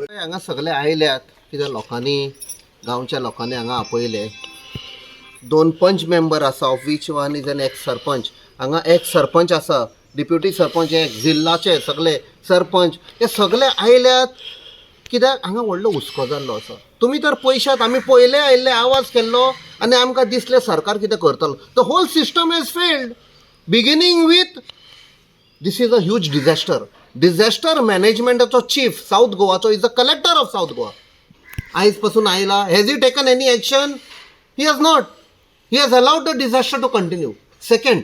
हांगा सगळे आयल्यात कित्याक लोकांनी गांवच्या लोकांनी हांगा आपयले 2 पंच मेंबर आसा of which one is an x sarpanch. हांगा एक्स सरपंच आसा, डिप्युटी सरपंच, एक जिल्लाचे सगळे सरपंच हे सगळे आयल्यात कित्याक हांगा व्हडलो हुस्को जाल्लो आसा. तुमी तर पयशात आमी पयले आयिल्ले आवाज केल्लो आनी आमकां दिसलें सरकार कितें करतलो. The whole system has failed beginning with this is a huge disaster मॅनेजमेंटाचो चीफ साऊथ गोवाचो is the collector of south Goa. आयज पासून आयला. Has he taken any action? He has not. He has allowed the disaster to continue. Second,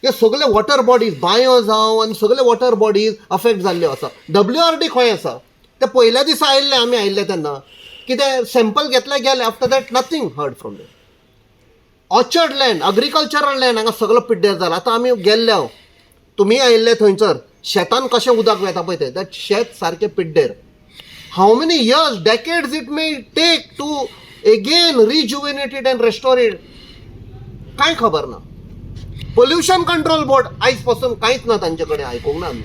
हे सगळे water bodies बांयो जावं आनी सगळे वॉटर बॉडीज अफेक्ट जाल्ल्यो आसा. WRD खंय आसा? ते पयल्या दिसा आयिल्ले आमी आयिल्ले तेन्ना कितें सॅम्पल घेतले गेले. After that nothing heard from them. Orchard land, agricultural land हांगा सगळो पिड्ड्यार जाला. आतां आमी गेल्ले हांव, तुमी आयिल्ले थंयसर शेतान कशें उदक वता पळय तें दॅट शेत सारकें पिड्डेर. How many years, decades it may take to again rejuvenate it and restore it? कांय खबर ना. पोल्युशन कंट्रोल बोर्ड आयज पासून कांयच ना तांचे कडेन, आयकूंक ना आमी.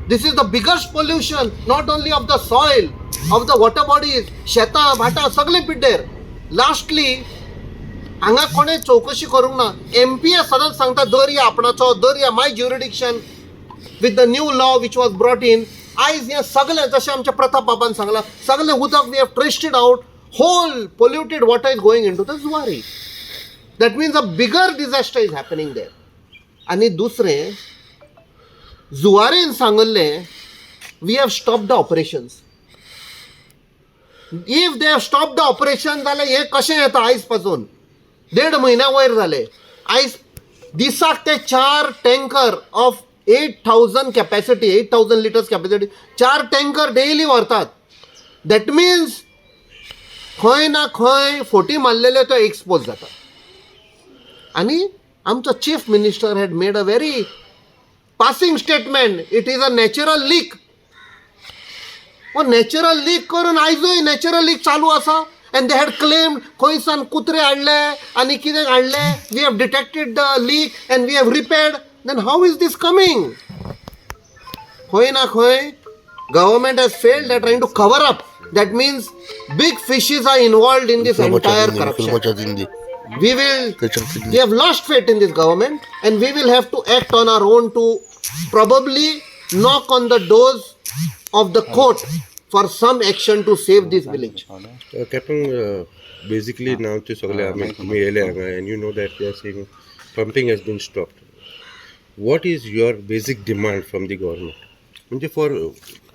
This is the biggest pollution not only of the soil, of the water bodies. शेतां भाटां सगळें पिड्डेर. लास्टली हांगा कोणें चवकशी करूंक ना. MP सदांच सांगता दर्या आपणाचो, दर्या my jurisdiction with the new law which was brought in. आयज हें सगळें जशें आमच्या प्रताप बाबान सांगलां सगळें उदक we have tested out. Whole polluted water is going into the Zuari. That means a bigger disaster is happening there. आनी दुसरें, जुवारीन सांगल्लें we have stop the operations. If they have stop the operation जाल्यार हें कशें येता? आयज पासून 1.5 म्हयन्या वयर जाले. आयज दिसाक ते 4 tanker of 8,000 capacity, 8,000 litres capacity, 4 tanker daily व्हरतात. दॅट मिन्स खंय ना खंय फोटी मारलेल्यो त्यो एक्सपोज जातात. आनी आमचो chief minister had made a very passing statement, it is a natural leak. Natural leak करून आयजूय नॅचरल लीक चालू आसा. And they had claimed खंयसान कुत्रे हाडले आनी कितें हाडले. We have detected the leak and we have repaired. Then how is this coming? खंय ना खंय government has failed. They are trying to cover up. That means big fishes are involved in this entire corruption. We have lost faith in this government and we will have to act on our own to probably knock on the doors of the court for some action to save this village. Captain, basically now to sagle आमी तुम्ही येले हांगा and you know that they are saying pumping has been stopped. What is your basic demand from the government? म्हणजे for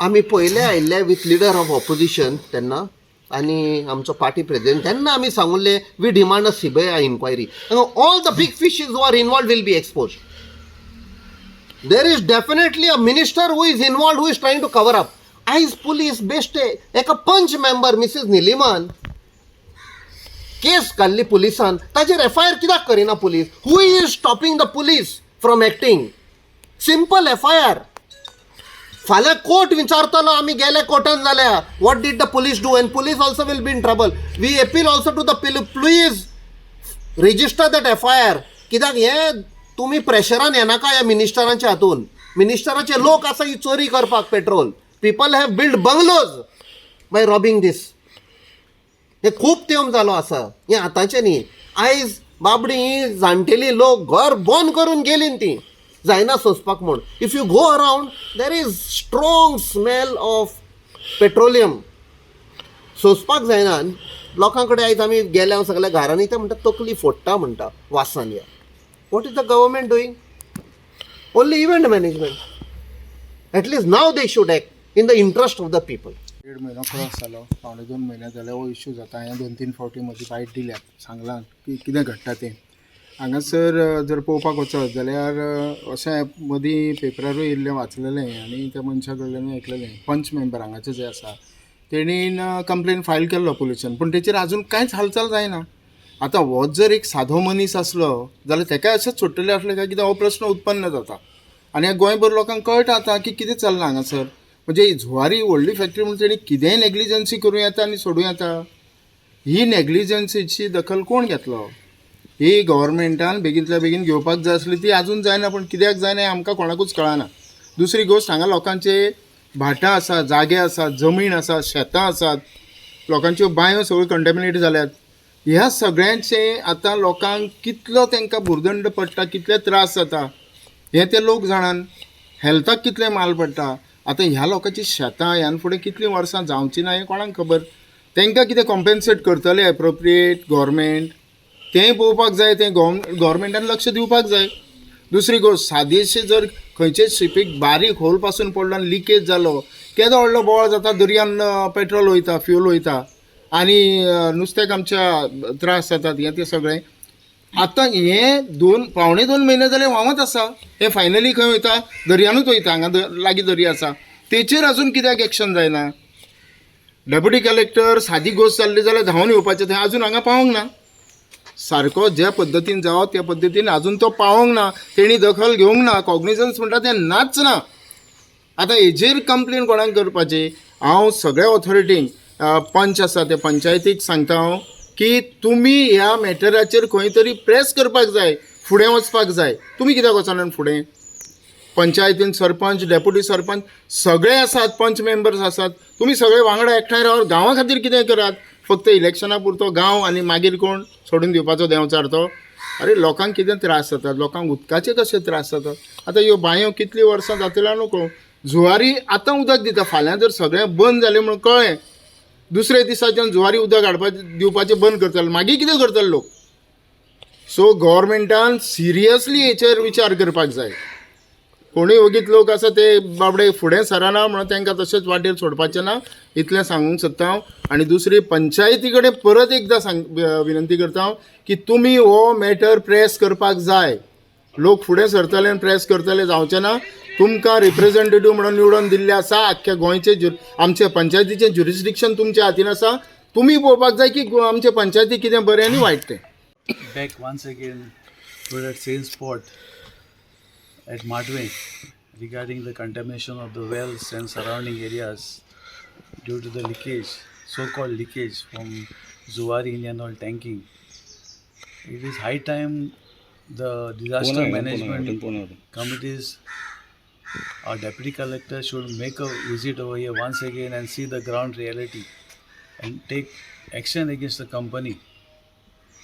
आमी पयले आयिल्ले with leader of opposition तेन्ना आनी आमचो पार्टी प्रेसिडेंट तेन्ना आमी सांगुल्ले we demand a CBI inquiry. All the big fishes who are involved will be exposed. There is definitely a minister who is involved who is trying to cover up. आयज police बेश्टे एका पंच member Mrs निलिमान केस काडली पुलिसान. ताजेर FIR कित्याक करिना police? Who is stopping the police from acting? Simple FIR. फाल्यां court विचारतलो आमी गेले कोर्टान जाल्यार what did the police do and police also will be in trouble. We appeal also to the please register that FIR. कित्याक हें तुमी प्रेशरान येनाका ह्या मिनिस्टरांच्या हातून. मिनिस्टराचे लोक आसा ही चोरी करपाक petrol. People have built bungalows by robbing this. हे खूब तेंप जालो आसा. हें आतांचें न्ही. आयज बाबडी ही जाणटेली लोक घर बंद करून गेलीं ती जायना सोंसपाक म्हूण. If you go around there is strong smell of petroleum. सोंसपाक जायना. लोकां कडेन आयज आमी गेले हांव सगळ्या घरांनी ते म्हणटा तकली फोडटा म्हणटा वासान. या what is the government doing? Only event management. At least now they should act in the interest of the people. 1.5 म्हयनो क्रॉस जालो, 2.5 म्हयने जाले हो इश्यू जाता. हांवें 2-3 फावटी म्हजी बायट दिल्यात, सांगलां की कितें घडटा तें. हांगासर जर पळोवपाक वचत जाल्यार अशें मदीं पेपरारूय येयल्लें वाचलेलें आनी त्या मनशा कडल्यान आयकलेलें. पंच मेंबर हांगाचे जे आसा तेणीन कंप्लेन फायल केल्लो पुलिसान, पूण तेचेर आजून कांयच हालचाल जायना. आतां हो जर एक सादो मनीस आसलो जाल्यार तेकाय अशेंच सोडटले आसले काय? कित्याक हो प्रश्न उत्पन्न जाता आनी ह्या गोंयभर लोकांक कळटा आतां की कितें चल्लां हांगासर. म्हणजे जुवारी व्हडली फॅक्टरी म्हणून तेणी कितेंय नेग्लिजन्सी करूं येता आनी सोडूं येता. ही नेग्लिजन्सीची दखल कोण घेतलो? ही गव्हर्मेंटान बेगींतल्या बेगीन घेवपाक जाय आसली. ती आजून जायना. पूण कित्याक जायना हें आमकां कोणाकूच कळना. दुसरी गोष्ट हांगा लोकांचे भाटां आसा, जागे आसा, जमीन आसा, शेतां आसात, लोकांच्यो बांयो सगळ्यो कंटॅमिनेट जाल्यात. ह्या सगळ्यांचे आतां लोकांक कितलो तांकां भुर्दंड पडटा, कितले त्रास जाता हे ते लोक जाणान. हेल्थाक कितले माल पडटा. आतां ह्या लोकांची शेतां ह्यान फुडें कितलीं वर्सां जावची ना हें कोणाक खबर. तांकां कितें कॉम्पेन्सेट करतले एप्रोप्रिएट गव्हर्मेंट तेंय पळोवपाक जाय, तें गव्हर्मेंटान लक्ष दिवपाक जाय. दुसरी गोश्ट, सादेशी जर खंयचेच शिपीक बारीक होल पासून पडलो आनी लिकेज जालो, केदो व्हडलो बोळ जाता, दर्यान पेट्रोल वयता, फ्यूल वयता आनी नुस्त्याक आमच्या त्रास जातात. हें तें सगळें आतां हें 2.5 म्हयने जाले व्हांवत आसा. हें फायनली खंय वयता, दर्यानूच वयता. हांगा लागीं दर्या आसा, तेचेर अजून कित्याक एक्शन जायना. डेप्युटी कलेक्टर सादी गोश्ट जाल्ली जाल्यार धांवन येवपाचें, थंय अजून हांगा पावोंक ना. सारको ज्या पद्दतीन जावो त्या पद्दतीन अजून तो पावोंक ना, तेणी दखल घेवंक ना, कॉग्निजन्स म्हणटा तें नाच ना. आतां हेजेर कंप्लेन कोणाक करपाची. हांव सगळ्या ऑथॉरिटींक पंच आसा ते पंचायतीक सांगता हांव की तुमी ह्या मॅटराचेर खंय तरी प्रेस करपाक जाय, फुडें वचपाक जाय. तुमी कित्याक वचना फुडें. पंचायतीन सरपंच, डेप्युटी सरपंच सगळे आसात, पंच मेंबर्स आसात, तुमी सगळे वांगडा एकठांय रावन गांवा खातीर कितें करात. फक्त इलेक्शना पुरतो गांव आनी मागीर कोण सोडून दिवपाचो देंवचार तो. अरे लोकांक कितें त्रास जातात, लोकांक उदकाचे कशे त्रास जातात. आतां ह्यो बांयो कितलीं वर्सां जातल्या न्हू. जुवारी आतां उदक दिता, फाल्यां जर सगळें बंद जालें म्हणून कळ्ळें, दुसरे दिसाच्यान जुवारी उदक हाडपाचें दिवपाचें बंद करतले, मागीर कितें करतले लोक. सो गव्हर्मेंटान सिरियसली हेचेर विचार करपाक जाय. कोणूय ओगीत लोक आसा ते बाबडे फुडें सराना म्हणून तांकां तशेंच वाटेर सोडपाचें ना, इतलें सांगूंक सोदता हांव. आनी दुसरी पंचायती कडेन परत एकदां विनंती करता हांव की तुमी हो मॅटर प्रेस करपाक जाय. लोक फुडें सरतले आनी प्रेस करतले जावचें ना. तुमकां रिप्रेझेंटेटिव्ह म्हणून निवडून दिल्ले आसा, आख्ख्या गोंयचे आमचे पंचायतीचें ज्युरिस्डिक्शन तुमच्या हातीन आसा. तुमी पळोवपाक जाय की आमचे पंचायती कितें बरें आनी वायट तें. Back once again to that same spot at Matwe regarding the contamination of the wells and surrounding areas due to the leakage, so-called leakage from Zuari Indian Oil tanking. It is high time the disaster management committees or deputy collector should make a visit over here once again and see the ground reality and take action against the company.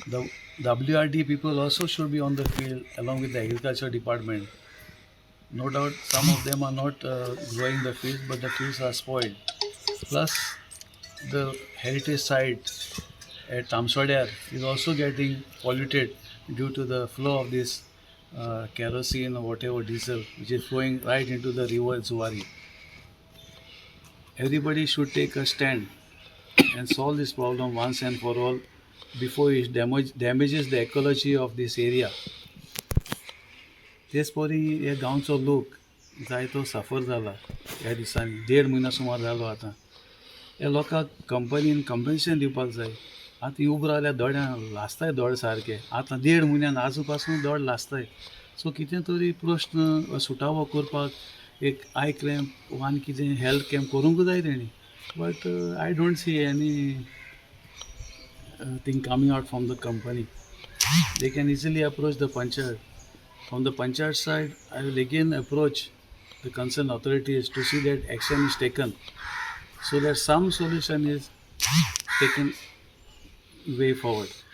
The WRD people also should be on the field along with the agriculture department. No doubt some of them are not growing the fields, but the fields are spoiled. Plus the heritage site at Tamswadar is also getting polluted due to the flow of this kerosene or whatever diesel which is flowing right into the river Zuari. Everybody should take a stand and solve this problem once and for all before it damages the ecology of this area. तेच परी हे गांवचो लोक जायतो सफर जाला ह्या दिसांनी. 1.5 म्हयनो सुमार जालो आतां. ह्या लोकांक कंपनीन कंपेन्सेशन दिवपाक जाय. आतां उब रावल्या दोड्यां लासताय दोड सारके. आतां 1.5 म्हयन्यान आजू पासून दोड लासताय. सो कितें तरी प्रश्न सुटावो करपाक एक आय कॅम्प वा आनी कितें हेल्थ कॅम्प करूंक जाय तेणी. But I don't see any thing coming out from the company. They can easily approach the panchayat. From the panchayat side, I will again approach the concerned authorities to see that action is taken so that some solution is taken way forward.